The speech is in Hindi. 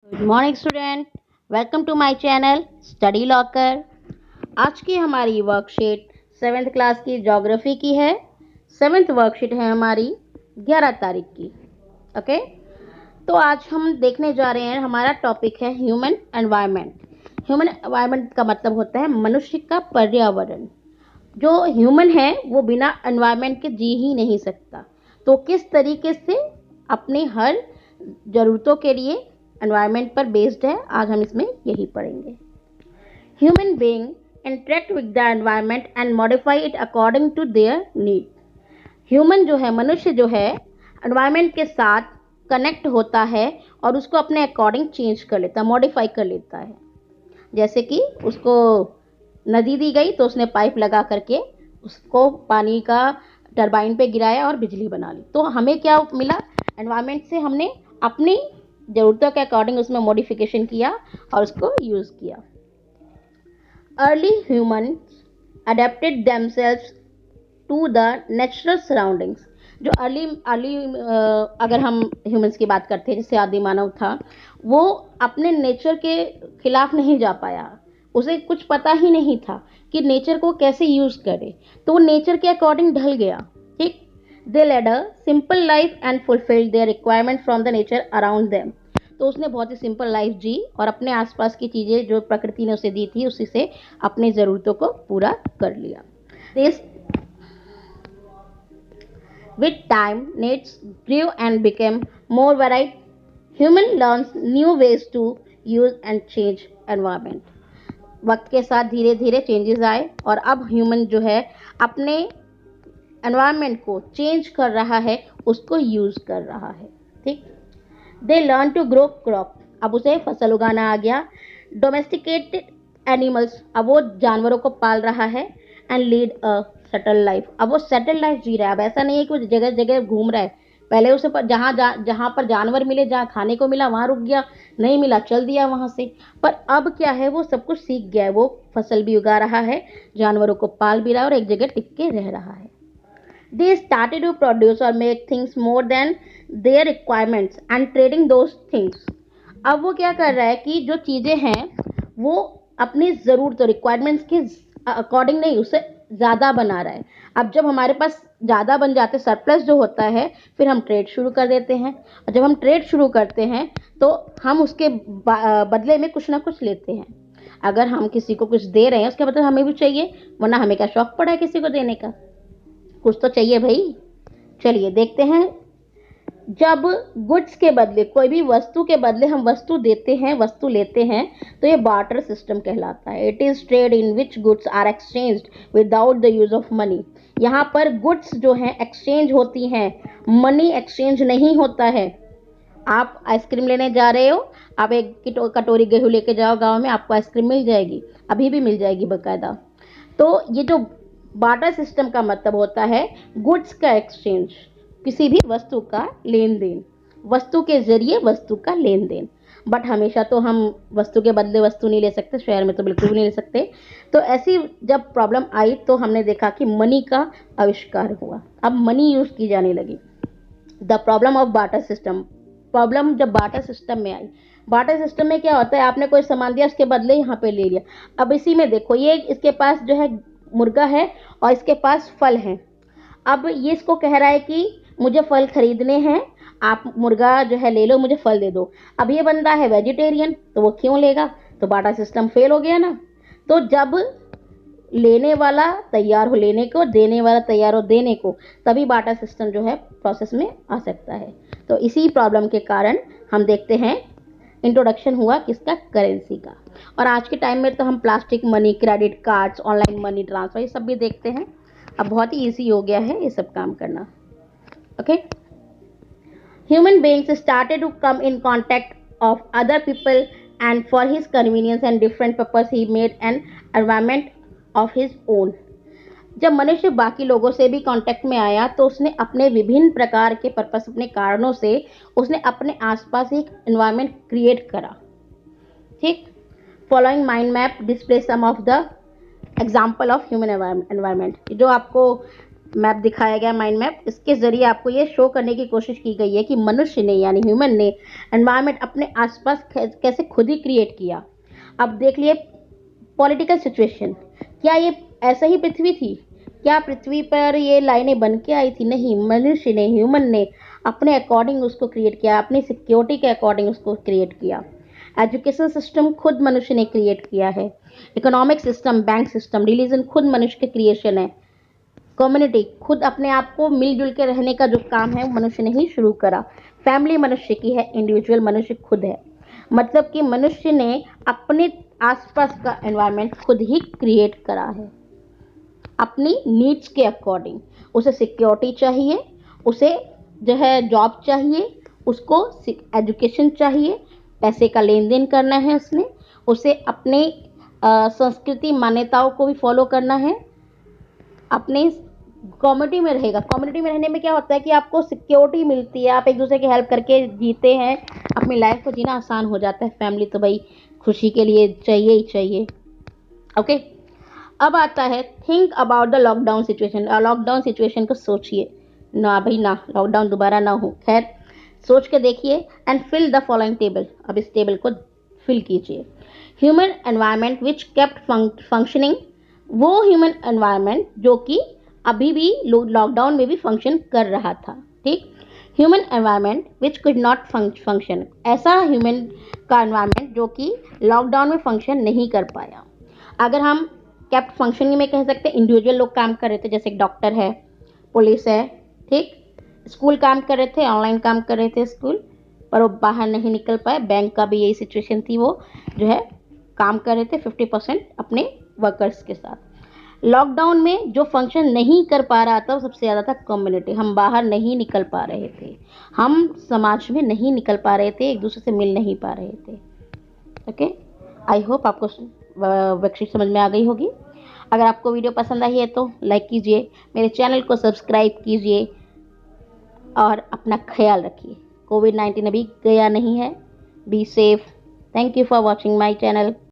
Good morning student. Welcome to my channel study locker. आज की हमारी वर्कशीट 7th क्लास की ज्योग्राफी की है। 7th वर्कशीट है हमारी 11 तारीख की। ओके, तो आज हम देखने जा रहे हैं, हमारा टॉपिक है ह्यूमन एनवायरनमेंट। ह्यूमन एनवायरनमेंट का मतलब होता है मनुष्य का पर्यावरण। जो ह्यूमन है वो बिना एनवायरनमेंट के जी ही नहीं सकता। तो किस तरीके से अपनी हर ज़रूरतों के लिए एनवायरनमेंट पर बेस्ड है, आज हम इसमें यही पढ़ेंगे। Human being interact with the environment and modify it according to their need. Human जो है, मनुष्य जो है, एनवायरनमेंट के साथ कनेक्ट होता है और उसको अपने अकॉर्डिंग चेंज कर लेता है, मॉडिफाई कर लेता है। जैसे कि उसको नदी दी गई तो उसने पाइप लगा करके उसको पानी का टरबाइन पे गिराया और बिजली बना ली। तो हमें क्या मिला? एनवायरनमेंट से हमने अपनी ज़रूरतों के अकॉर्डिंग उसमें मॉडिफिकेशन किया और उसको यूज़ किया। Early humans adapted themselves to the natural surroundings. जो अर्ली अर्ली अगर हम ह्यूमंस की बात करते हैं, जैसे आदि मानव था, वो अपने नेचर के खिलाफ नहीं जा पाया। उसे कुछ पता ही नहीं था कि नेचर को कैसे यूज़ करे, तो वो नेचर के अकॉर्डिंग ढल गया। ठीक, they led a simple life and fulfilled their requirement from the nature around them. तो उसने बहुत ही सिंपल लाइफ जी और अपने आसपास की चीज़ें जो प्रकृति ने उसे दी थी उसी से अपनी ज़रूरतों को पूरा कर लिया। This With time, needs grew and became more varied. Human learns new ways to use and change environment. वक्त के साथ धीरे धीरे चेंजेस आए और अब ह्यूमन जो है अपने एनवायरनमेंट को चेंज कर रहा है, उसको यूज़ कर रहा है। ठीक, they learn to grow crop. अब उसे फसल उगाना आ गया। डोमेस्टिकेटेड एनिमल्स, अब वो जानवरों को पाल रहा है। And lead a settle life, अब वो सेटल लाइफ जी रहा है। अब ऐसा नहीं है कि वो जगह जगह घूम रहा है। पहले उसे जहाँ पर जानवर मिले, जहाँ खाने को मिला वहाँ रुक गया, नहीं मिला चल दिया वहाँ से। पर अब क्या है, वो सब कुछ सीख गया है। वो फसल भी उगा रहा है, जानवरों को पाल भी रहा है और एक जगह टिक के रह रहा है। They started to produce or make things more than their requirements and trading those things. अब वो क्या कर रहा है कि जो चीज़ें हैं वो अपनी ज़रूरत रिक्वायरमेंट्स के अकॉर्डिंग नहीं, उससे ज़्यादा बना रहा है। अब जब हमारे पास ज़्यादा बन जाते, सरप्लस जो होता है, फिर हम ट्रेड शुरू कर देते हैं। और जब हम ट्रेड शुरू करते हैं तो हम उसके बदले में कुछ ना कुछ लेते हैं। अगर हम किसी को कुछ दे रहे हैं उसके बदले हमें भी चाहिए, वरना हमें क्या शौक पड़ा है किसी को देने का? कुछ तो चाहिए भाई। चलिए देखते हैं, जब गुड्स के बदले, कोई भी वस्तु के बदले हम वस्तु देते हैं, वस्तु लेते हैं, तो ये बार्टर सिस्टम कहलाता है। It is trade in which goods are exchanged without the use of money. यहाँ पर गुड्स जो हैं एक्सचेंज होती हैं, मनी एक्सचेंज नहीं होता है। आप आइसक्रीम लेने जा रहे हो, आप एक कटोरी गेहूं लेके जाओ गांव में, आपको आइसक्रीम मिल जाएगी, अभी भी मिल जाएगी बकायदा। तो ये जो बार्टर सिस्टम का मतलब होता है गुड्स का एक्सचेंज, किसी भी वस्तु का लेन देन, वस्तु के जरिए वस्तु का लेन देन। बट हमेशा तो हम वस्तु के बदले वस्तु नहीं ले सकते, शहर में तो बिल्कुल भी नहीं ले सकते। तो ऐसी जब प्रॉब्लम आई तो हमने देखा कि मनी का आविष्कार हुआ। अब मनी यूज की जाने लगी। The problem of barter system, problem जब बार्टर सिस्टम में आई, बार्टर सिस्टम में क्या होता है, आपने कोई सामान दिया, उसके बदले यहाँ पे ले लिया। अब इसी में देखो, ये इसके पास जो है मुर्गा है और इसके पास फल है। अब ये इसको कह रहा है कि मुझे फल खरीदने हैं, आप मुर्गा जो है ले लो, मुझे फल दे दो। अब ये बंदा है वेजिटेरियन, तो वो क्यों लेगा? तो बार्टर सिस्टम फेल हो गया ना। तो जब लेने वाला तैयार हो लेने को, देने वाला तैयार हो देने को, तभी बार्टर सिस्टम जो है प्रोसेस में आ सकता है। तो इसी प्रॉब्लम के कारण हम देखते हैं इंट्रोडक्शन हुआ किसका? करेंसी का। और आज के टाइम में तो हम plastic money, credit cards, online money transfer, ये सब भी देखते हैं। अब बहुत ही ईजी हो गया है ये सब काम करना। Okay, human beings started to come in contact of other people and for his convenience and different purpose he made an environment of his own. जब मनुष्य बाकी लोगों से भी कांटेक्ट में आया तो उसने अपने विभिन्न प्रकार के पर्पस, अपने कारणों से उसने अपने आसपास एक एनवायरनमेंट क्रिएट करा। ठीक, following mind map display some of the example of human environment. जो आपको मैप दिखाया गया, माइंड मैप। इसके जरिए आपको ये शो करने की कोशिश की गई है कि मनुष्य ने यानी ह्यूमन ने एनवायरनमेंट अपने आसपास कैसे खुद ही क्रिएट किया। अब देख लिए पॉलिटिकल सिचुएशन, क्या ये ऐसा ही पृथ्वी थी? क्या पृथ्वी पर ये लाइनें बन के आई थी? नहीं, मनुष्य ने, ह्यूमन ने अपने अकॉर्डिंग उसको क्रिएट किया, अपनी सिक्योरिटी के अकॉर्डिंग उसको क्रिएट किया। एजुकेशन सिस्टम खुद मनुष्य ने क्रिएट किया है। Economic system, bank system, religion खुद मनुष्य के क्रिएशन है। कम्युनिटी खुद अपने आप को मिलजुल के रहने का जो काम है वो मनुष्य ने ही शुरू करा। फैमिली मनुष्य की है, इंडिविजुअल मनुष्य खुद है। मतलब कि मनुष्य ने अपने आसपास का एनवायरनमेंट खुद ही क्रिएट करा है अपनी नीड्स के अकॉर्डिंग। उसे सिक्योरिटी चाहिए, उसे जो है जॉब चाहिए, उसको एजुकेशन चाहिए, पैसे का लेन देन करना है उसने, उसे अपने संस्कृति मान्यताओं को भी फॉलो करना है, अपने कम्युनिटी में रहेगा। कम्युनिटी में रहने में क्या होता है कि आपको सिक्योरिटी मिलती है, आप एक दूसरे की हेल्प करके जीते हैं, अपनी लाइफ को जीना आसान हो जाता है। फैमिली तो भाई खुशी के लिए चाहिए ही चाहिए। ओके, अब आता है think about the lockdown situation. Lockdown situation को सोचिए, ना भाई ना, लॉकडाउन दोबारा ना हो। खैर, सोच के देखिए and fill the following table. अब इस टेबल को फिल कीजिए। Human environment which kept functioning, वो ह्यूमन एनवायरनमेंट जो कि अभी भी लॉकडाउन में भी फंक्शन कर रहा था। ठीक, human environment which could not function, ऐसा ह्यूमन का एनवायरनमेंट जो कि लॉकडाउन में फंक्शन नहीं कर पाया। अगर हम केप्ट फंक्शनिंग में कह सकते हैं, इंडिविजुअल लोग काम कर रहे थे, जैसे डॉक्टर है, पुलिस है, ठीक, स्कूल काम कर रहे थे, ऑनलाइन काम कर रहे थे स्कूल, पर वो बाहर नहीं निकल पाए। बैंक का भी यही सिचुएशन थी, वो जो है काम कर रहे थे 50% अपने वर्कर्स के साथ। लॉकडाउन में जो फंक्शन नहीं कर पा रहा था वो सबसे ज़्यादा था कम्युनिटी। हम बाहर नहीं निकल पा रहे थे, हम समाज में नहीं निकल पा रहे थे, एक दूसरे से मिल नहीं पा रहे थे। ओके, आई होप आपको वर्कशीट समझ में आ गई होगी। अगर आपको वीडियो पसंद आई है तो लाइक कीजिए, मेरे चैनल को सब्सक्राइब कीजिए और अपना ख्याल रखिए। कोविड-19 अभी गया नहीं है। Be safe. Thank you for watching my channel.